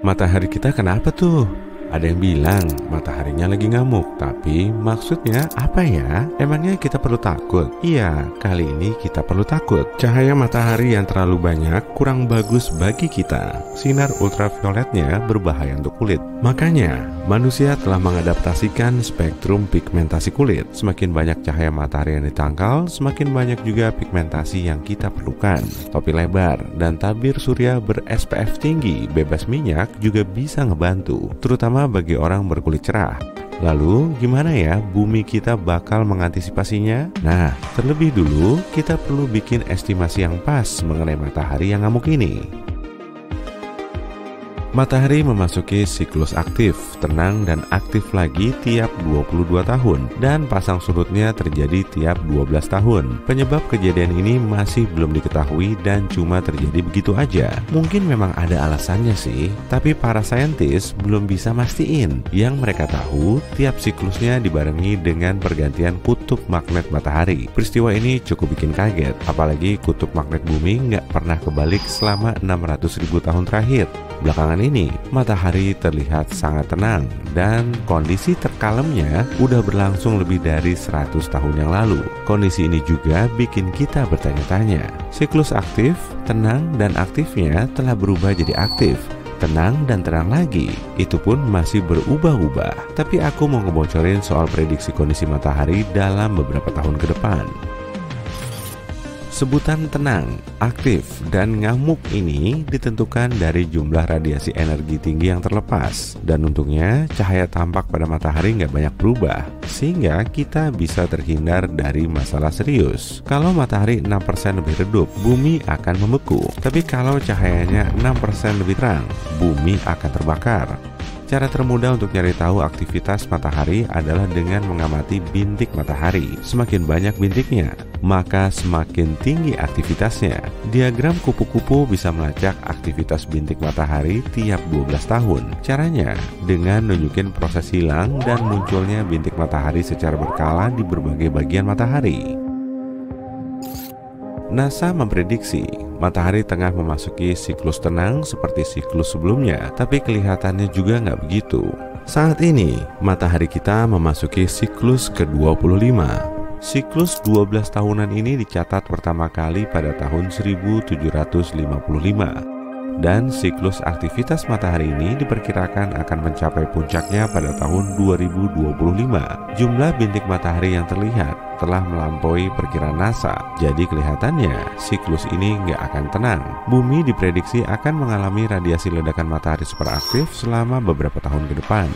Matahari kita kenapa tuh? Ada yang bilang mataharinya lagi ngamuk, tapi maksudnya apa ya? Emangnya kita perlu takut? Iya, kali ini kita perlu takut. Cahaya matahari yang terlalu banyak kurang bagus bagi kita. Sinar ultravioletnya berbahaya untuk kulit. Makanya, manusia telah mengadaptasikan spektrum pigmentasi kulit. Semakin banyak cahaya matahari yang ditangkal, semakin banyak juga pigmentasi yang kita perlukan. Topi lebar dan tabir surya ber-SPF tinggi, bebas minyak juga bisa ngebantu, terutama bagi orang berkulit cerah. Lalu gimana ya bumi kita bakal mengantisipasinya? Nah, terlebih dulu kita perlu bikin estimasi yang pas mengenai matahari yang ngamuk ini. Matahari memasuki siklus aktif, tenang dan aktif lagi tiap 22 tahun dan pasang surutnya terjadi tiap 12 tahun. Penyebab kejadian ini masih belum diketahui dan cuma terjadi begitu aja. Mungkin memang ada alasannya sih, tapi para saintis belum bisa mastiin. Yang mereka tahu, tiap siklusnya dibarengi dengan pergantian kutub magnet matahari. Peristiwa ini cukup bikin kaget, apalagi kutub magnet bumi nggak pernah kebalik selama 600.000 tahun terakhir. Belakangan ini, matahari terlihat sangat tenang dan kondisi terkalemnya udah berlangsung lebih dari 100 tahun yang lalu. Kondisi ini juga bikin kita bertanya-tanya. Siklus aktif, tenang, dan aktifnya telah berubah jadi aktif, tenang, dan tenang lagi. Itu pun masih berubah-ubah. Tapi aku mau ngebocorin soal prediksi kondisi matahari dalam beberapa tahun ke depan. Sebutan tenang, aktif, dan ngamuk ini ditentukan dari jumlah radiasi energi tinggi yang terlepas. Dan untungnya, cahaya tampak pada matahari nggak banyak berubah, sehingga kita bisa terhindar dari masalah serius. Kalau matahari 6% lebih redup, bumi akan membeku. Tapi kalau cahayanya 6% lebih terang, bumi akan terbakar. Cara termudah untuk nyari tahu aktivitas matahari adalah dengan mengamati bintik matahari. Semakin banyak bintiknya, maka semakin tinggi aktivitasnya. Diagram kupu-kupu bisa melacak aktivitas bintik matahari tiap 12 tahun. Caranya dengan nunjukin proses hilang dan munculnya bintik matahari secara berkala di berbagai bagian matahari. NASA memprediksi matahari tengah memasuki siklus tenang seperti siklus sebelumnya, tapi kelihatannya juga nggak begitu. Saat ini, matahari kita memasuki siklus ke-25. Siklus 12 tahunan ini dicatat pertama kali pada tahun 1755. Dan siklus aktivitas matahari ini diperkirakan akan mencapai puncaknya pada tahun 2025. Jumlah bintik matahari yang terlihat telah melampaui perkiraan NASA. Jadi kelihatannya siklus ini nggak akan tenang. Bumi diprediksi akan mengalami radiasi ledakan matahari super aktif selama beberapa tahun ke depan.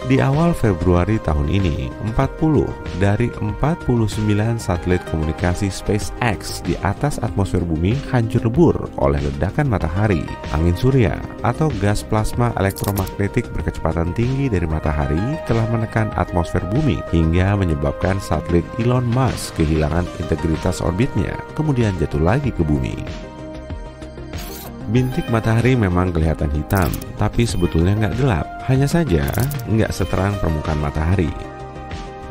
Di awal Februari tahun ini, 40 dari 49 satelit komunikasi SpaceX di atas atmosfer bumi hancur lebur oleh ledakan matahari, angin surya, atau gas plasma elektromagnetik berkecepatan tinggi dari matahari telah menekan atmosfer bumi hingga menyebabkan satelit Elon Musk kehilangan integritas orbitnya, kemudian jatuh lagi ke bumi. Bintik matahari memang kelihatan hitam, tapi sebetulnya nggak gelap. Hanya saja nggak seterang permukaan matahari.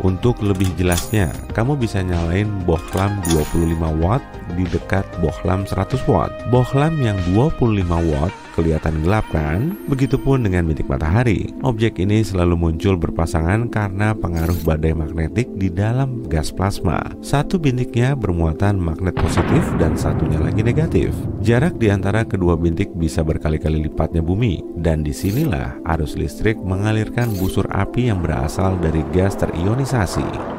Untuk lebih jelasnya, kamu bisa nyalain bohlam 25 watt di dekat bohlam 100 watt. Bohlam yang 25 watt kelihatan gelap kan? Begitupun dengan bintik matahari. Objek ini selalu muncul berpasangan karena pengaruh badai magnetik di dalam gas plasma. Satu bintiknya bermuatan magnet positif dan satunya lagi negatif. Jarak di antara kedua bintik bisa berkali-kali lipatnya bumi, dan disinilah arus listrik mengalirkan busur api yang berasal dari gas terionisasi.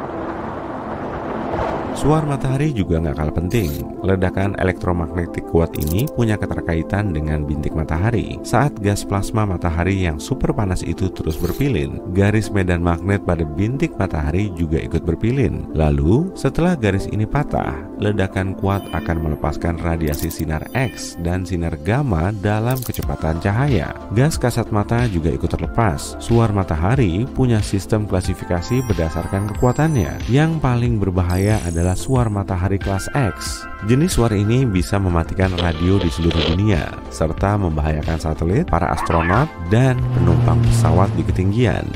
Suar matahari juga nggak kalah penting. Ledakan elektromagnetik kuat ini punya keterkaitan dengan bintik matahari. Saat gas plasma matahari yang super panas itu terus berpilin, garis medan magnet pada bintik matahari juga ikut berpilin. Lalu, setelah garis ini patah, ledakan kuat akan melepaskan radiasi sinar X dan sinar gamma dalam kecepatan cahaya. Gas kasat mata juga ikut terlepas. Suar matahari punya sistem klasifikasi berdasarkan kekuatannya. Yang paling berbahaya adalah suar matahari kelas X. Jenis suar ini bisa mematikan radio di seluruh dunia, serta membahayakan satelit, para astronot, dan penumpang pesawat di ketinggian.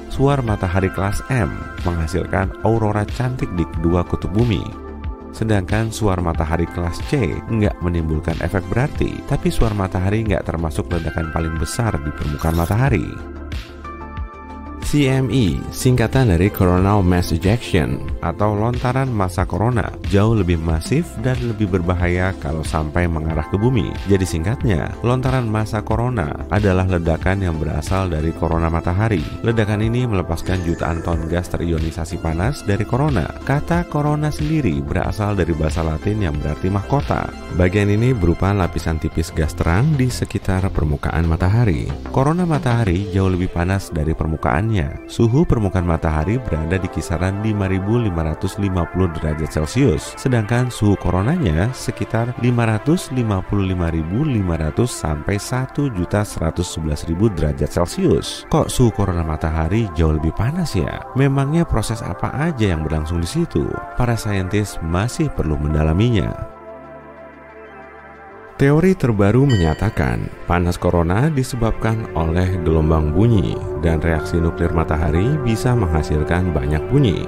Suar matahari kelas M menghasilkan aurora cantik di kedua kutub bumi. Sedangkan suar matahari kelas C nggak menimbulkan efek berarti, tapi suar matahari nggak termasuk ledakan paling besar di permukaan matahari. CME, singkatan dari Coronal Mass Ejection atau lontaran massa corona, jauh lebih masif dan lebih berbahaya kalau sampai mengarah ke bumi. Jadi singkatnya, lontaran massa corona adalah ledakan yang berasal dari korona matahari. Ledakan ini melepaskan jutaan ton gas terionisasi panas dari korona. Kata korona sendiri berasal dari bahasa Latin yang berarti mahkota. Bagian ini berupa lapisan tipis gas terang di sekitar permukaan matahari. Korona matahari jauh lebih panas dari permukaannya. Suhu permukaan matahari berada di kisaran 5.550 derajat Celcius, sedangkan suhu koronanya sekitar 555.500 sampai 1.111.000 derajat Celcius. Kok suhu korona matahari jauh lebih panas ya? Memangnya proses apa aja yang berlangsung di situ? Para saintis masih perlu mendalaminya. Teori terbaru menyatakan panas corona disebabkan oleh gelombang bunyi dan reaksi nuklir matahari bisa menghasilkan banyak bunyi.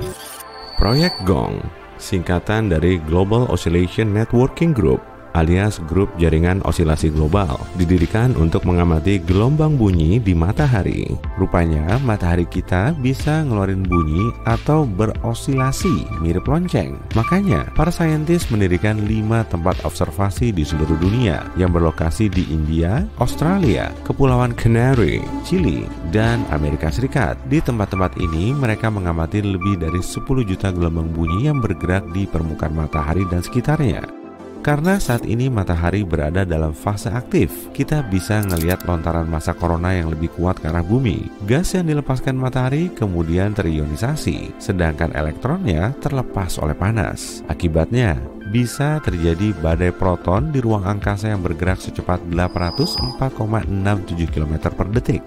Proyek GONG, singkatan dari Global Oscillation Networking Group alias Grup Jaringan Osilasi Global, didirikan untuk mengamati gelombang bunyi di matahari. Rupanya matahari kita bisa ngeluarin bunyi atau berosilasi mirip lonceng. Makanya para saintis mendirikan 5 tempat observasi di seluruh dunia yang berlokasi di India, Australia, Kepulauan Canary, Chili, dan Amerika Serikat. Di tempat-tempat ini mereka mengamati lebih dari 10 juta gelombang bunyi yang bergerak di permukaan matahari dan sekitarnya. Karena saat ini matahari berada dalam fase aktif, kita bisa ngelihat lontaran massa corona yang lebih kuat ke arah bumi. Gas yang dilepaskan matahari kemudian terionisasi, sedangkan elektronnya terlepas oleh panas. Akibatnya, bisa terjadi badai proton di ruang angkasa yang bergerak secepat 804,67 km per detik.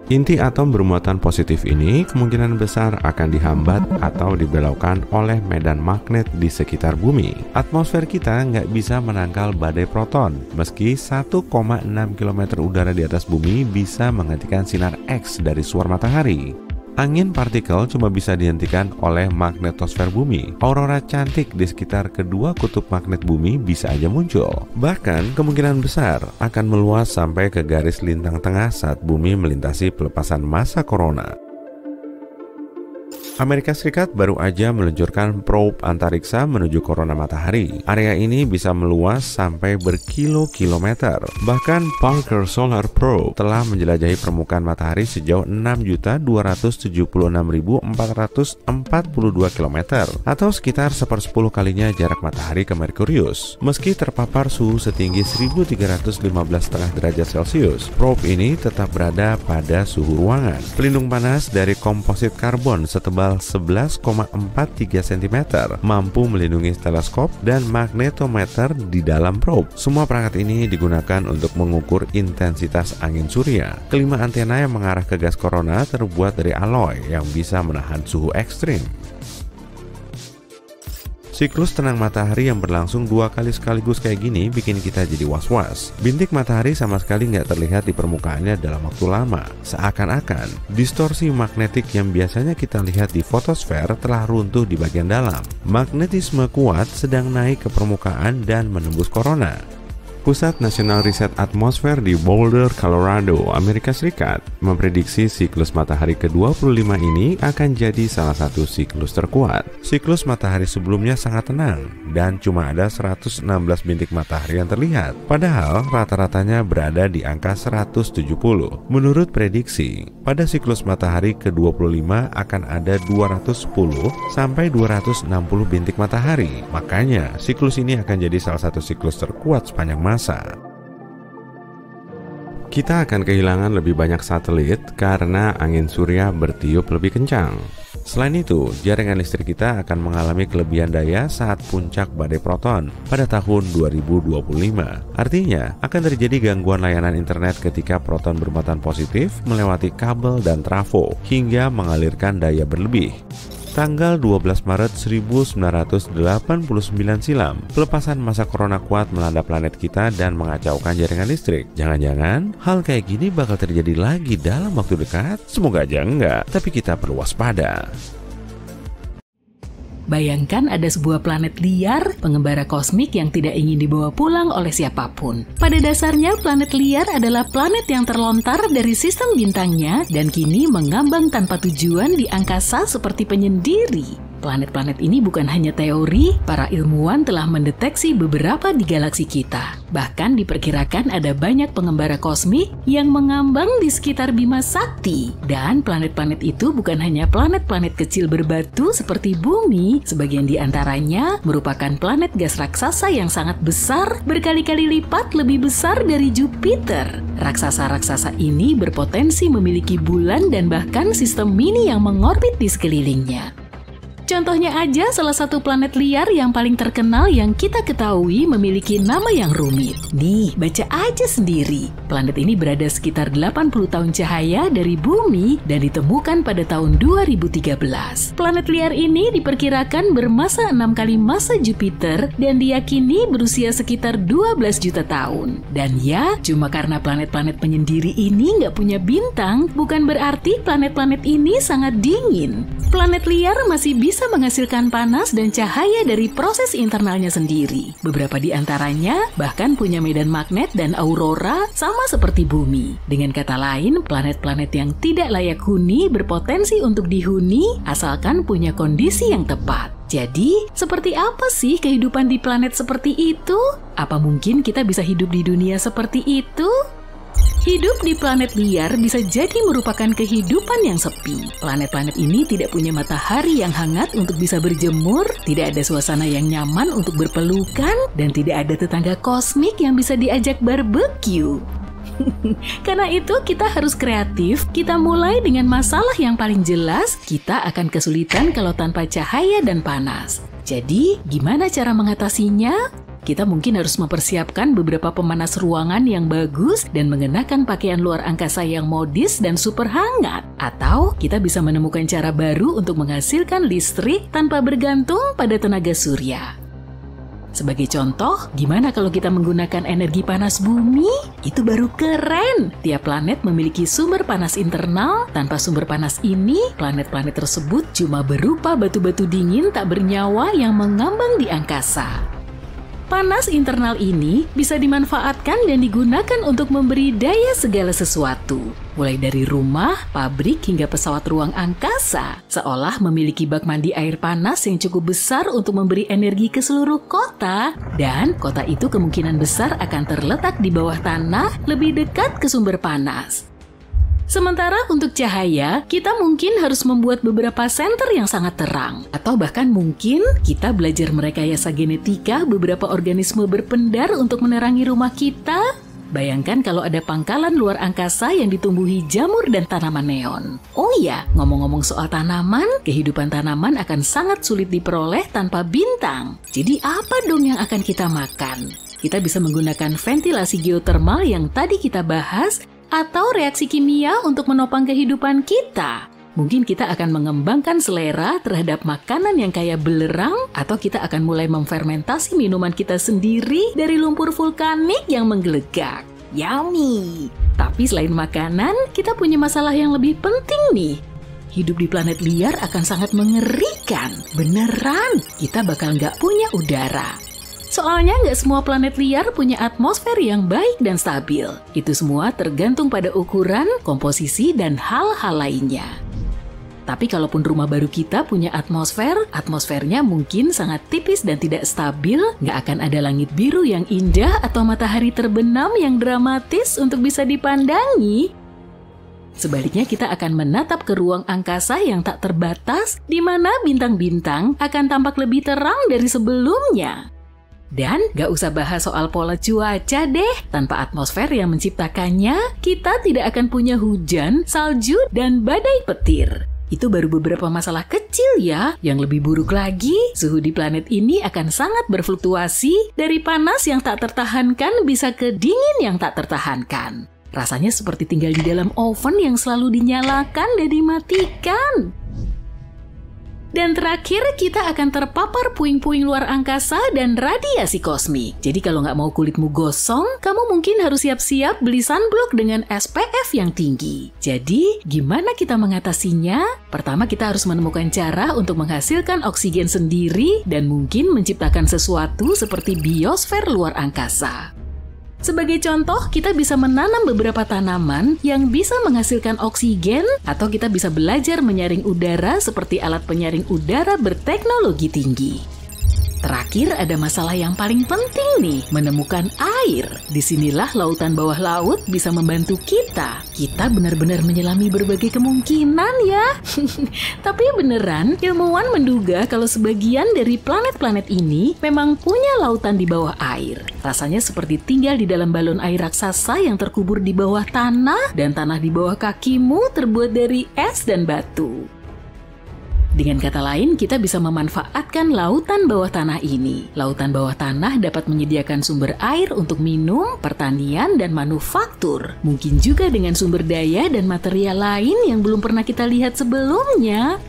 Inti atom bermuatan positif ini kemungkinan besar akan dihambat atau dibelokkan oleh medan magnet di sekitar bumi. Atmosfer kita nggak bisa menangkal badai proton, meski 1,6 km udara di atas bumi bisa menghentikan sinar X dari suar matahari. Angin partikel cuma bisa dihentikan oleh magnetosfer bumi. Aurora cantik di sekitar kedua kutub magnet bumi bisa aja muncul. Bahkan kemungkinan besar akan meluas sampai ke garis lintang tengah saat bumi melintasi pelepasan massa corona. Amerika Serikat baru aja meluncurkan probe antariksa menuju korona matahari. Area ini bisa meluas sampai berkilo-kilometer. Bahkan Parker Solar Probe telah menjelajahi permukaan matahari sejauh 6.276.442 km atau sekitar 1/10 kalinya jarak matahari ke Merkurius. Meski terpapar suhu setinggi 1.315,5 derajat Celcius, probe ini tetap berada pada suhu ruangan. Pelindung panas dari komposit karbon setebal 11,43 cm mampu melindungi teleskop dan magnetometer di dalam probe. Semua perangkat ini digunakan untuk mengukur intensitas angin surya. Kelima antena yang mengarah ke gas corona terbuat dari alloy yang bisa menahan suhu ekstrim. Siklus tenang matahari yang berlangsung 2 kali sekaligus kayak gini bikin kita jadi was-was. Bintik matahari sama sekali nggak terlihat di permukaannya dalam waktu lama. Seakan-akan distorsi magnetik yang biasanya kita lihat di fotosfer telah runtuh di bagian dalam. Magnetisme kuat sedang naik ke permukaan dan menembus korona. Pusat Nasional Riset Atmosfer di Boulder, Colorado, Amerika Serikat memprediksi siklus matahari ke-25 ini akan jadi salah satu siklus terkuat. Siklus matahari sebelumnya sangat tenang dan cuma ada 116 bintik matahari yang terlihat. Padahal rata-ratanya berada di angka 170. Menurut prediksi, pada siklus matahari ke-25 akan ada 210 sampai 260 bintik matahari. Makanya siklus ini akan jadi salah satu siklus terkuat sepanjang masa. Kita akan kehilangan lebih banyak satelit karena angin surya bertiup lebih kencang. Selain itu, jaringan listrik kita akan mengalami kelebihan daya saat puncak badai proton pada tahun 2025. Artinya, akan terjadi gangguan layanan internet ketika proton bermuatan positif melewati kabel dan trafo hingga mengalirkan daya berlebih. Tanggal 12 Maret 1989 silam, pelepasan massa corona kuat melanda planet kita dan mengacaukan jaringan listrik. Jangan-jangan hal kayak gini bakal terjadi lagi dalam waktu dekat? Semoga aja enggak, tapi kita perlu waspada. Bayangkan ada sebuah planet liar, pengembara kosmik yang tidak ingin dibawa pulang oleh siapapun. Pada dasarnya, planet liar adalah planet yang terlontar dari sistem bintangnya dan kini mengambang tanpa tujuan di angkasa seperti penyendiri. Planet-planet ini bukan hanya teori, para ilmuwan telah mendeteksi beberapa di galaksi kita. Bahkan diperkirakan ada banyak pengembara kosmik yang mengambang di sekitar Bima Sakti. Dan planet-planet itu bukan hanya planet-planet kecil berbatu seperti Bumi, sebagian di antaranya merupakan planet gas raksasa yang sangat besar, berkali-kali lipat lebih besar dari Jupiter. Raksasa-raksasa ini berpotensi memiliki bulan dan bahkan sistem mini yang mengorbit di sekelilingnya. Contohnya aja salah satu planet liar yang paling terkenal yang kita ketahui memiliki nama yang rumit. Nih, baca aja sendiri. Planet ini berada sekitar 80 tahun cahaya dari Bumi dan ditemukan pada tahun 2013. Planet liar ini diperkirakan bermassa 6 kali massa Jupiter dan diyakini berusia sekitar 12 juta tahun. Dan ya, cuma karena planet-planet penyendiri ini nggak punya bintang, bukan berarti planet-planet ini sangat dingin. Planet liar masih bisa menghasilkan panas dan cahaya dari proses internalnya sendiri. Beberapa di antaranya bahkan punya medan magnet dan aurora sama seperti Bumi. Dengan kata lain, planet-planet yang tidak layak huni berpotensi untuk dihuni asalkan punya kondisi yang tepat. Jadi, seperti apa sih kehidupan di planet seperti itu? Apa mungkin kita bisa hidup di dunia seperti itu? Hidup di planet liar bisa jadi merupakan kehidupan yang sepi. Planet-planet ini tidak punya matahari yang hangat untuk bisa berjemur, tidak ada suasana yang nyaman untuk berpelukan, dan tidak ada tetangga kosmik yang bisa diajak barbeque. Karena itu kita harus kreatif, kita mulai dengan masalah yang paling jelas, kita akan kesulitan kalau tanpa cahaya dan panas. Jadi, gimana cara mengatasinya? Kita mungkin harus mempersiapkan beberapa pemanas ruangan yang bagus dan mengenakan pakaian luar angkasa yang modis dan super hangat. Atau kita bisa menemukan cara baru untuk menghasilkan listrik tanpa bergantung pada tenaga surya. Sebagai contoh, gimana kalau kita menggunakan energi panas bumi? Itu baru keren! Tiap planet memiliki sumber panas internal. Tanpa sumber panas ini, planet-planet tersebut cuma berupa batu-batu dingin tak bernyawa yang mengambang di angkasa. Panas internal ini bisa dimanfaatkan dan digunakan untuk memberi daya segala sesuatu. Mulai dari rumah, pabrik, hingga pesawat ruang angkasa. Seolah memiliki bak mandi air panas yang cukup besar untuk memberi energi ke seluruh kota. Dan kota itu kemungkinan besar akan terletak di bawah tanah lebih dekat ke sumber panas. Sementara untuk cahaya, kita mungkin harus membuat beberapa senter yang sangat terang. Atau bahkan mungkin kita belajar merekayasa genetika beberapa organisme berpendar untuk menerangi rumah kita. Bayangkan kalau ada pangkalan luar angkasa yang ditumbuhi jamur dan tanaman neon. Oh iya, ngomong-ngomong soal tanaman, kehidupan tanaman akan sangat sulit diperoleh tanpa bintang. Jadi apa dong yang akan kita makan? Kita bisa menggunakan ventilasi geotermal yang tadi kita bahas, atau reaksi kimia untuk menopang kehidupan kita. Mungkin kita akan mengembangkan selera terhadap makanan yang kaya belerang, atau kita akan mulai memfermentasi minuman kita sendiri dari lumpur vulkanik yang menggelegak. Yummy! Tapi selain makanan, kita punya masalah yang lebih penting nih. Hidup di planet liar akan sangat mengerikan. Beneran, kita bakal nggak punya udara. Soalnya nggak semua planet liar punya atmosfer yang baik dan stabil. Itu semua tergantung pada ukuran, komposisi, dan hal-hal lainnya. Tapi kalaupun rumah baru kita punya atmosfernya mungkin sangat tipis dan tidak stabil, nggak akan ada langit biru yang indah atau matahari terbenam yang dramatis untuk bisa dipandangi. Sebaliknya kita akan menatap ke ruang angkasa yang tak terbatas, di mana bintang-bintang akan tampak lebih terang dari sebelumnya. Dan gak usah bahas soal pola cuaca deh. Tanpa atmosfer yang menciptakannya, kita tidak akan punya hujan, salju, dan badai petir. Itu baru beberapa masalah kecil ya. Yang lebih buruk lagi, suhu di planet ini akan sangat berfluktuasi dari panas yang tak tertahankan bisa ke dingin yang tak tertahankan. Rasanya seperti tinggal di dalam oven yang selalu dinyalakan dan dimatikan. Dan terakhir, kita akan terpapar puing-puing luar angkasa dan radiasi kosmik. Jadi kalau nggak mau kulitmu gosong, kamu mungkin harus siap-siap beli sunblock dengan SPF yang tinggi. Jadi, gimana kita mengatasinya? Pertama, kita harus menemukan cara untuk menghasilkan oksigen sendiri dan mungkin menciptakan sesuatu seperti biosfer luar angkasa. Sebagai contoh, kita bisa menanam beberapa tanaman yang bisa menghasilkan oksigen, atau kita bisa belajar menyaring udara seperti alat penyaring udara berteknologi tinggi. Terakhir, ada masalah yang paling penting nih, menemukan air. Disinilah lautan bawah laut bisa membantu kita. Kita benar-benar menyelami berbagai kemungkinan ya. Tapi beneran, ilmuwan menduga kalau sebagian dari planet-planet ini memang punya lautan di bawah air. Rasanya seperti tinggal di dalam balon air raksasa yang terkubur di bawah tanah, dan tanah di bawah kakimu terbuat dari es dan batu. Dengan kata lain, kita bisa memanfaatkan lautan bawah tanah ini. Lautan bawah tanah dapat menyediakan sumber air untuk minum, pertanian, dan manufaktur. Mungkin juga dengan sumber daya dan material lain yang belum pernah kita lihat sebelumnya.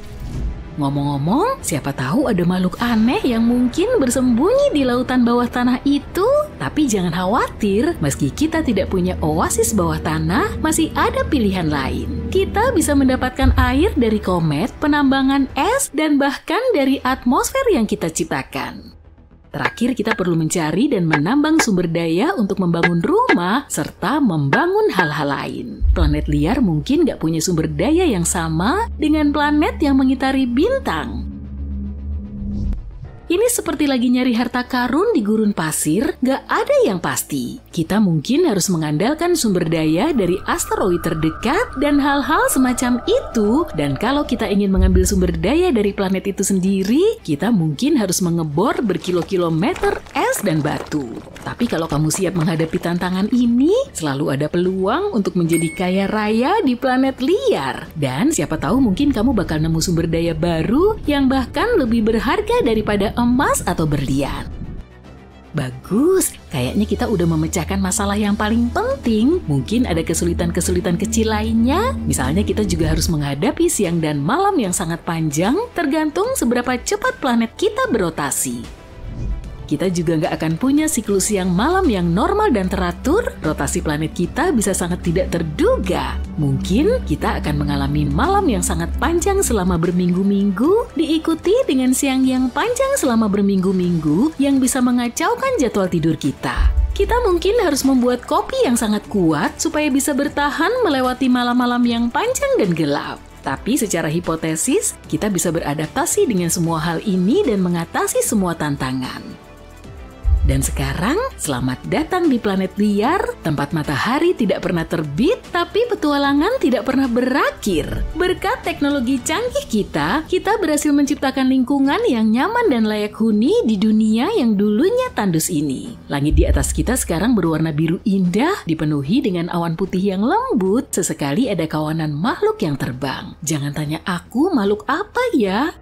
Ngomong-ngomong, siapa tahu ada makhluk aneh yang mungkin bersembunyi di lautan bawah tanah itu. Tapi jangan khawatir, meski kita tidak punya oasis bawah tanah, masih ada pilihan lain. Kita bisa mendapatkan air dari komet, penambangan es, dan bahkan dari atmosfer yang kita ciptakan. Terakhir, kita perlu mencari dan menambang sumber daya untuk membangun rumah serta membangun hal-hal lain. Planet liar mungkin nggak punya sumber daya yang sama dengan planet yang mengitari bintang. Ini seperti lagi nyari harta karun di gurun pasir, gak ada yang pasti. Kita mungkin harus mengandalkan sumber daya dari asteroid terdekat dan hal-hal semacam itu. Dan kalau kita ingin mengambil sumber daya dari planet itu sendiri, kita mungkin harus mengebor berkilo-kilometer es dan batu. Tapi kalau kamu siap menghadapi tantangan ini, selalu ada peluang untuk menjadi kaya raya di planet liar. Dan siapa tahu mungkin kamu bakal nemu sumber daya baru yang bahkan lebih berharga daripada emas atau berlian. Bagus, kayaknya kita udah memecahkan masalah yang paling penting. Mungkin ada kesulitan-kesulitan kecil lainnya. Misalnya kita juga harus menghadapi siang dan malam yang sangat panjang, tergantung seberapa cepat planet kita berotasi. Kita juga nggak akan punya siklus siang malam yang normal dan teratur. Rotasi planet kita bisa sangat tidak terduga. Mungkin kita akan mengalami malam yang sangat panjang selama berminggu-minggu, diikuti dengan siang yang panjang selama berminggu-minggu yang bisa mengacaukan jadwal tidur kita. Kita mungkin harus membuat kopi yang sangat kuat supaya bisa bertahan melewati malam-malam yang panjang dan gelap. Tapi secara hipotesis, kita bisa beradaptasi dengan semua hal ini dan mengatasi semua tantangan. Dan sekarang, selamat datang di planet liar, tempat matahari tidak pernah terbit, tapi petualangan tidak pernah berakhir. Berkat teknologi canggih kita berhasil menciptakan lingkungan yang nyaman dan layak huni di dunia yang dulunya tandus ini. Langit di atas kita sekarang berwarna biru indah, dipenuhi dengan awan putih yang lembut. Sesekali ada kawanan makhluk yang terbang. Jangan tanya aku, makhluk apa ya?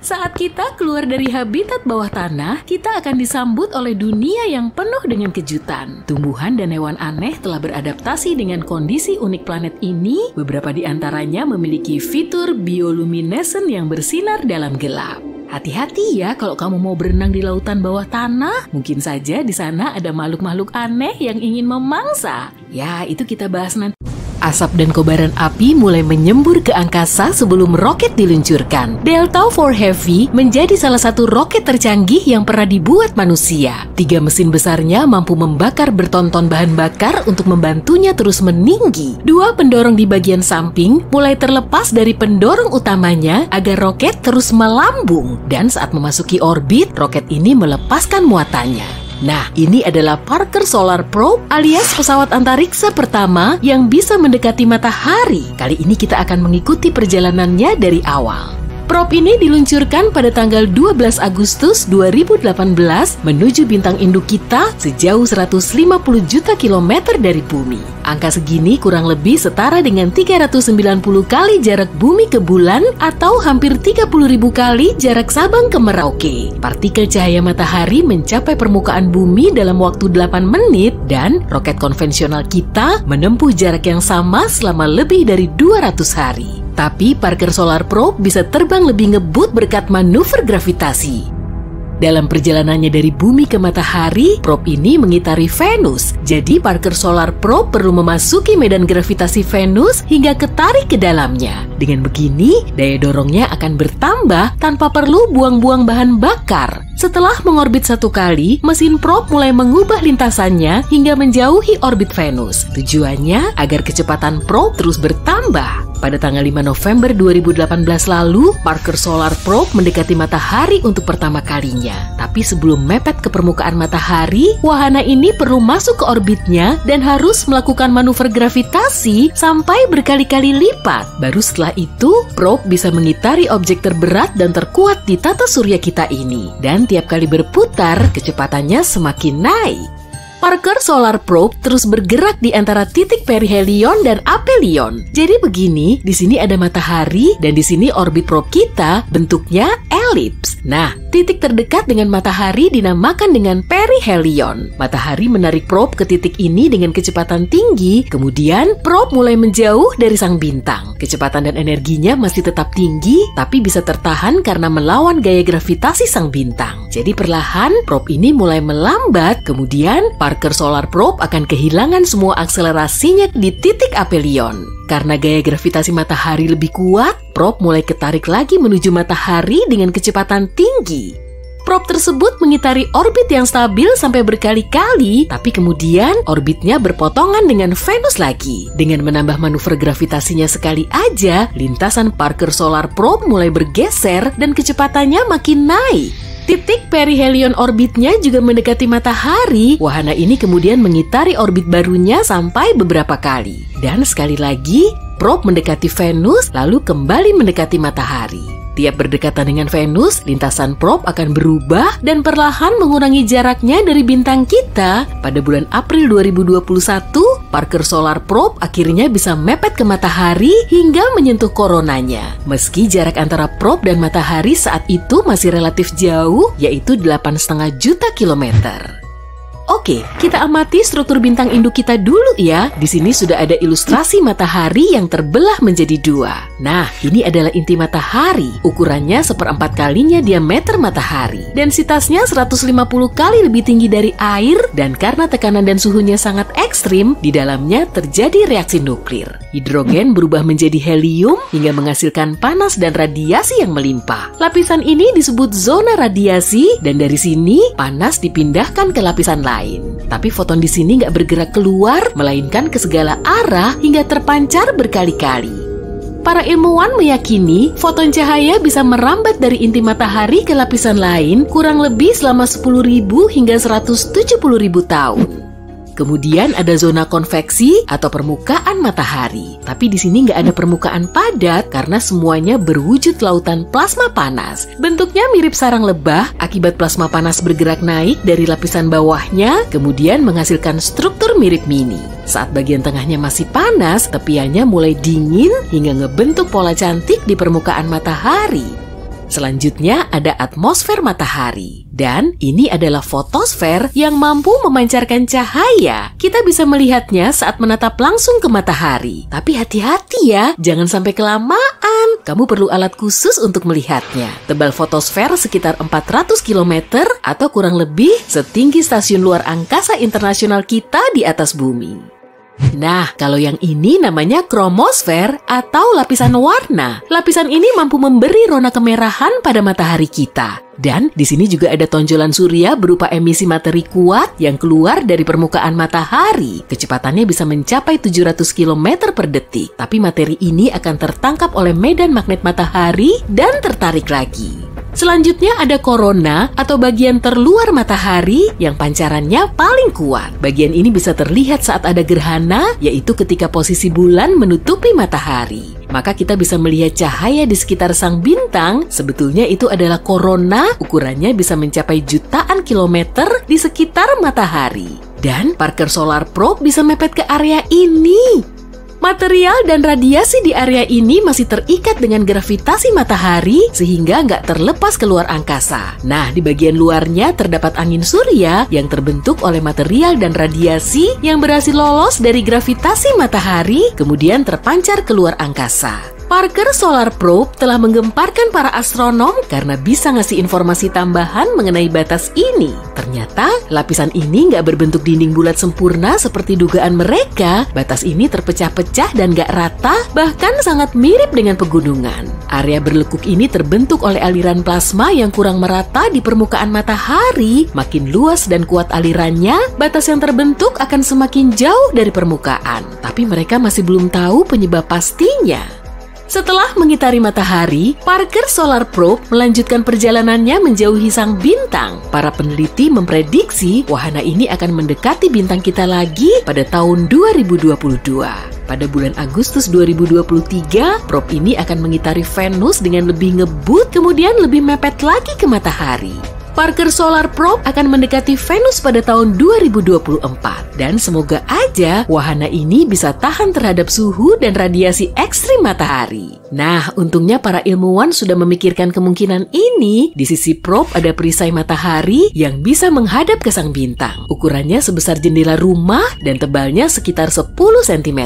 Saat kita keluar dari habitat bawah tanah, kita akan disambut oleh dunia yang penuh dengan kejutan. Tumbuhan dan hewan aneh telah beradaptasi dengan kondisi unik planet ini. Beberapa di antaranya memiliki fitur bioluminescent yang bersinar dalam gelap. Hati-hati ya kalau kamu mau berenang di lautan bawah tanah. Mungkin saja di sana ada makhluk-makhluk aneh yang ingin memangsa. Ya, itu kita bahas nanti. Asap dan kobaran api mulai menyembur ke angkasa sebelum roket diluncurkan. Delta IV Heavy menjadi salah satu roket tercanggih yang pernah dibuat manusia. 3 mesin besarnya mampu membakar bertonton bahan bakar untuk membantunya terus meninggi. 2 pendorong di bagian samping mulai terlepas dari pendorong utamanya agar roket terus melambung. Dan saat memasuki orbit, roket ini melepaskan muatannya. Nah, ini adalah Parker Solar Probe alias pesawat antariksa pertama yang bisa mendekati matahari. Kali ini kita akan mengikuti perjalanannya dari awal. Probe ini diluncurkan pada tanggal 12 Agustus 2018 menuju bintang induk kita sejauh 150 juta kilometer dari bumi. Angka segini kurang lebih setara dengan 390 kali jarak bumi ke bulan atau hampir 30.000 kali jarak Sabang ke Merauke. Partikel cahaya matahari mencapai permukaan bumi dalam waktu 8 menit dan roket konvensional kita menempuh jarak yang sama selama lebih dari 200 hari. Tapi Parker Solar Probe bisa terbang lebih ngebut berkat manuver gravitasi. Dalam perjalanannya dari bumi ke matahari, probe ini mengitari Venus. Jadi Parker Solar Probe perlu memasuki medan gravitasi Venus hingga ketarik ke dalamnya. Dengan begini, daya dorongnya akan bertambah tanpa perlu buang-buang bahan bakar. Setelah mengorbit 1 kali, mesin probe mulai mengubah lintasannya hingga menjauhi orbit Venus. Tujuannya agar kecepatan probe terus bertambah. Pada tanggal 5 November 2018 lalu, Parker Solar Probe mendekati matahari untuk pertama kalinya. Tapi sebelum mepet ke permukaan matahari, wahana ini perlu masuk ke orbitnya dan harus melakukan manuver gravitasi sampai berkali-kali lipat. Baru setelah itu, probe bisa mengitari objek terberat dan terkuat di tata surya kita ini. Dan tiap kali berputar, kecepatannya semakin naik. Parker Solar Probe terus bergerak di antara titik perihelion dan aphelion. Jadi begini, di sini ada matahari dan di sini orbit probe kita bentuknya elips. Nah, titik terdekat dengan matahari dinamakan dengan perihelion. Matahari menarik probe ke titik ini dengan kecepatan tinggi, kemudian probe mulai menjauh dari sang bintang. Kecepatan dan energinya masih tetap tinggi, tapi bisa tertahan karena melawan gaya gravitasi sang bintang. Jadi perlahan probe ini mulai melambat, kemudian Parker Solar Probe akan kehilangan semua akselerasinya di titik aphelion. Karena gaya gravitasi matahari lebih kuat, probe mulai ketarik lagi menuju matahari dengan kecepatan tinggi. Probe tersebut mengitari orbit yang stabil sampai berkali-kali, tapi kemudian orbitnya berpotongan dengan Venus lagi. Dengan menambah manuver gravitasinya sekali aja, lintasan Parker Solar Probe mulai bergeser dan kecepatannya makin naik. Titik perihelion orbitnya juga mendekati matahari. Wahana ini kemudian mengitari orbit barunya sampai beberapa kali. Dan sekali lagi, probe mendekati Venus lalu kembali mendekati matahari. Tiap berdekatan dengan Venus, lintasan probe akan berubah dan perlahan mengurangi jaraknya dari bintang kita. Pada bulan April 2021, Parker Solar Probe akhirnya bisa mepet ke matahari hingga menyentuh koronanya. Meski jarak antara probe dan matahari saat itu masih relatif jauh, yaitu 8,5 juta kilometer. Oke, kita amati struktur bintang induk kita dulu ya. Di sini sudah ada ilustrasi matahari yang terbelah menjadi 2. Nah, ini adalah inti matahari. Ukurannya 1/4 kalinya diameter matahari. Densitasnya 150 kali lebih tinggi dari air, dan karena tekanan dan suhunya sangat ekstrim, di dalamnya terjadi reaksi nuklir. Hidrogen berubah menjadi helium hingga menghasilkan panas dan radiasi yang melimpah. Lapisan ini disebut zona radiasi, dan dari sini panas dipindahkan ke lapisan lain. Tapi foton di sini nggak bergerak keluar, melainkan ke segala arah hingga terpancar berkali-kali. Para ilmuwan meyakini foton cahaya bisa merambat dari inti matahari ke lapisan lain kurang lebih selama 10.000 hingga 170.000 tahun. Kemudian ada zona konveksi atau permukaan matahari. Tapi di sini nggak ada permukaan padat karena semuanya berwujud lautan plasma panas. Bentuknya mirip sarang lebah akibat plasma panas bergerak naik dari lapisan bawahnya, kemudian menghasilkan struktur mirip mini. Saat bagian tengahnya masih panas, tepiannya mulai dingin hingga ngebentuk pola cantik di permukaan matahari. Selanjutnya ada atmosfer matahari. Dan ini adalah fotosfer yang mampu memancarkan cahaya. Kita bisa melihatnya saat menatap langsung ke matahari. Tapi hati-hati ya, jangan sampai kelamaan. Kamu perlu alat khusus untuk melihatnya. Tebal fotosfer sekitar 400 km atau kurang lebih setinggi stasiun luar angkasa internasional kita di atas bumi. Nah, kalau yang ini namanya kromosfer atau lapisan warna. Lapisan ini mampu memberi rona kemerahan pada matahari kita. Dan di sini juga ada tonjolan surya berupa emisi materi kuat yang keluar dari permukaan matahari. Kecepatannya bisa mencapai 700 km per detik. Tapi materi ini akan tertangkap oleh medan magnet matahari dan tertarik lagi. Selanjutnya ada korona atau bagian terluar matahari yang pancarannya paling kuat. Bagian ini bisa terlihat saat ada gerhana, yaitu ketika posisi bulan menutupi matahari. Maka kita bisa melihat cahaya di sekitar sang bintang. Sebetulnya itu adalah korona, ukurannya bisa mencapai jutaan kilometer di sekitar matahari. Dan Parker Solar Probe bisa mepet ke area ini. Material dan radiasi di area ini masih terikat dengan gravitasi matahari sehingga nggak terlepas keluar angkasa. Nah, di bagian luarnya terdapat angin surya yang terbentuk oleh material dan radiasi yang berhasil lolos dari gravitasi matahari kemudian terpancar keluar angkasa. Parker Solar Probe telah menggemparkan para astronom karena bisa ngasih informasi tambahan mengenai batas ini. Ternyata lapisan ini nggak berbentuk dinding bulat sempurna seperti dugaan mereka. Batas ini terpecah-pecah dan nggak rata, bahkan sangat mirip dengan pegunungan. Area berlekuk ini terbentuk oleh aliran plasma yang kurang merata di permukaan matahari. Makin luas dan kuat alirannya, batas yang terbentuk akan semakin jauh dari permukaan. Tapi mereka masih belum tahu penyebab pastinya. Setelah mengitari matahari, Parker Solar Probe melanjutkan perjalanannya menjauhi sang bintang. Para peneliti memprediksi wahana ini akan mendekati bintang kita lagi pada tahun 2022. Pada bulan Agustus 2023, probe ini akan mengitari Venus dengan lebih ngebut, kemudian lebih mepet lagi ke matahari. Parker Solar Probe akan mendekati Venus pada tahun 2024 dan semoga aja wahana ini bisa tahan terhadap suhu dan radiasi ekstrim matahari. Nah, untungnya para ilmuwan sudah memikirkan kemungkinan ini. Di sisi probe ada perisai matahari yang bisa menghadap ke sang bintang. Ukurannya sebesar jendela rumah dan tebalnya sekitar 10 cm.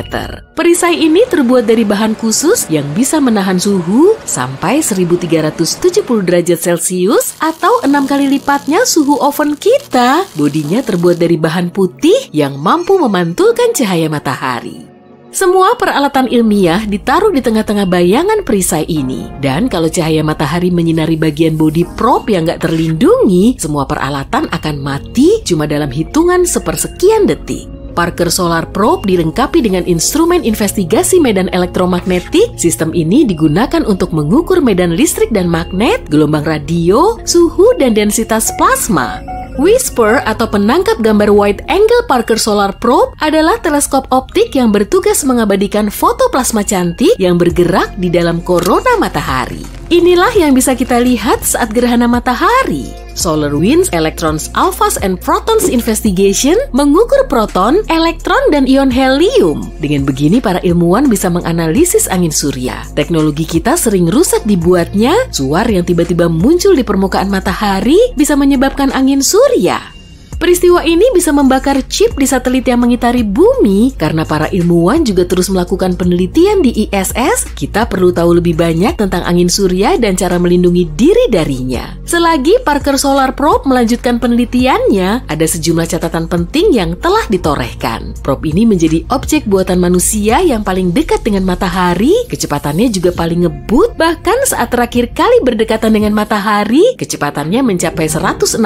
Perisai ini terbuat dari bahan khusus yang bisa menahan suhu sampai 1370 derajat Celcius atau 6 kali lipatnya suhu oven kita. Bodinya terbuat dari bahan putih yang mampu memantulkan cahaya matahari. Semua peralatan ilmiah ditaruh di tengah-tengah bayangan perisai ini. Dan kalau cahaya matahari menyinari bagian bodi probe yang nggak terlindungi, semua peralatan akan mati cuma dalam hitungan sepersekian detik. Parker Solar Probe dilengkapi dengan instrumen investigasi medan elektromagnetik. Sistem ini digunakan untuk mengukur medan listrik dan magnet, gelombang radio, suhu, dan densitas plasma. WISPER atau penangkap gambar Wide Angle Parker Solar Probe adalah teleskop optik yang bertugas mengabadikan foto plasma cantik yang bergerak di dalam korona matahari. Inilah yang bisa kita lihat saat gerhana matahari. SolarWinds Electrons Alphas and Protons Investigation mengukur proton, elektron, dan ion helium. Dengan begini para ilmuwan bisa menganalisis angin surya. Teknologi kita sering rusak dibuatnya. Suar yang tiba-tiba muncul di permukaan matahari bisa menyebabkan angin surya. Peristiwa ini bisa membakar chip di satelit yang mengitari bumi. Karena para ilmuwan juga terus melakukan penelitian di ISS, kita perlu tahu lebih banyak tentang angin surya dan cara melindungi diri darinya. Selagi Parker Solar Probe melanjutkan penelitiannya, ada sejumlah catatan penting yang telah ditorehkan. Probe ini menjadi objek buatan manusia yang paling dekat dengan matahari, kecepatannya juga paling ngebut, bahkan saat terakhir kali berdekatan dengan matahari, kecepatannya mencapai 162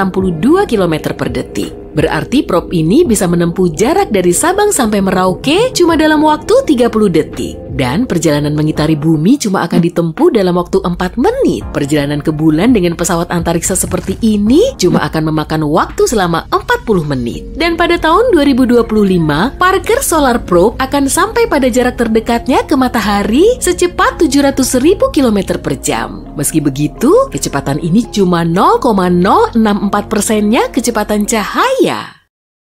km per detik. Berarti probe ini bisa menempuh jarak dari Sabang sampai Merauke cuma dalam waktu 30 detik. Dan perjalanan mengitari bumi cuma akan ditempuh dalam waktu 4 menit. Perjalanan ke bulan dengan pesawat antariksa seperti ini cuma akan memakan waktu selama 40 menit. Dan pada tahun 2025, Parker Solar Probe akan sampai pada jarak terdekatnya ke matahari secepat 700.000 km per jam. Meski begitu, kecepatan ini cuma 0,064%-nya kecepatan cahaya.